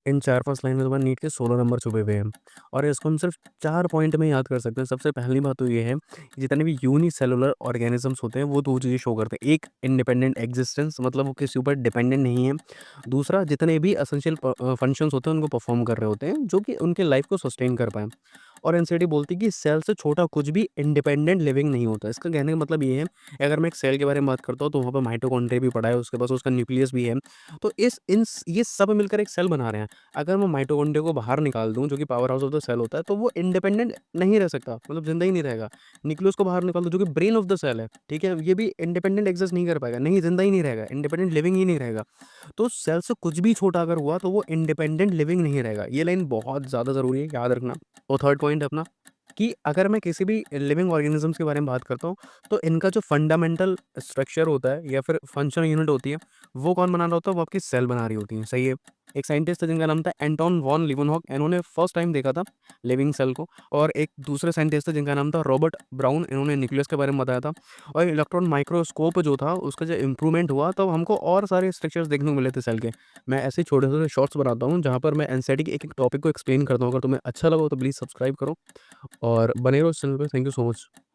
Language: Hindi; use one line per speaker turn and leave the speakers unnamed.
इन 4-5 लाइन में तुम्हारे नीट के 16 नंबर छुपे हुए हैं और इसको हम सिर्फ 4 पॉइंट में याद कर सकते हैं। सबसे पहली बात तो ये है, कि जितने भी यूनिसेलुलर ऑर्गेनिज़म्स होते हैं वो 2 चीज़ें शो करते हैं। एक, इंडिपेंडेंट एक्जिस्टेंस, मतलब वो किसी ऊपर डिपेंडेंट नहीं है। दूसरा, जितने भी एसेंशियल फंक्शंस होते हैं उनको परफॉर्म कर रहे होते हैं, जो कि उनके लाइफ को सस्टेन कर पाएँ। और एनसीईआरटी बोलती है कि सेल से छोटा कुछ भी इंडिपेंडेंट लिविंग नहीं होता। इसका कहने का मतलब ये है, अगर मैं एक सेल के बारे में बात करता हूँ तो वहाँ पे माइटोकॉन्ड्रिया भी पड़ा है, उसके पास उसका न्यूक्लियस भी है। तो इस इन स ये सब मिलकर एक सेल बना रहे हैं। अगर मैं माइटोकॉन्ड्रिया को बाहर निकाल दूँ, जो कि power house of the cell होता है, तो वो इंडिपेंडेंट नहीं रह सकता, मतलब ज़िंदा ही नहीं रहेगा। न्यूक्लियस को बाहर निकाल दो, जो कि ब्रेन ऑफ द सेल है, ठीक है? ये भी इंडिपेंडेंट एक्जिस्ट नहीं कर पाएगा, नहीं ज़िंदा ही नहीं रहेगा, इंडिपेंडेंट लिविंग ही नहीं रहेगा। तो सेल से कुछ भी छोटा अगर हुआ तो वो इंडिपेंडेंट लिविंग नहीं रहेगा। ये लाइन बहुत ज़्यादा ज़रूरी है, याद रखना। और थर्ड पॉइंट है अपना, कि अगर मैं किसी भी लिविंग ऑर्गेनिज़म्स के बारे में बात करता हूँ, तो इनका जो फंडामेंटल स्ट्रक्चर होता है या फिर फंक्शनल यूनिट होती है, वो कौन बना रहा होता है? वो आपकी सेल बना रही होती है, सही है। एक साइंटिस्ट था जिनका नाम था एंटोन वॉन लीवेनहॉक, इन्होंने फर्स्ट टाइम देखा था लिविंग सेल को। और एक दूसरे साइंटिस्ट थे जिनका नाम था रॉबर्ट ब्राउन, इन्होंने न्यूक्लियस के बारे में बताया था। और इलेक्ट्रॉन माइक्रोस्कोप जो था, उसका जो इम्प्रूवमेंट हुआ, तब हमको और सारे स्ट्रक्चर्स देखने को मिले थे सेल के। मैं ऐसे छोटे-छोटे शॉर्ट्स बनाता हूँ, जहाँ पर मैं एनसीईआरटी के एक-एक टॉपिक को एक्सप्लेन करता हूँ। अगर तुम्हें अच्छा लगा हो तो प्लीज़ सब्सक्राइब करो और बने रहो इस चैनल पे। Thank you so much.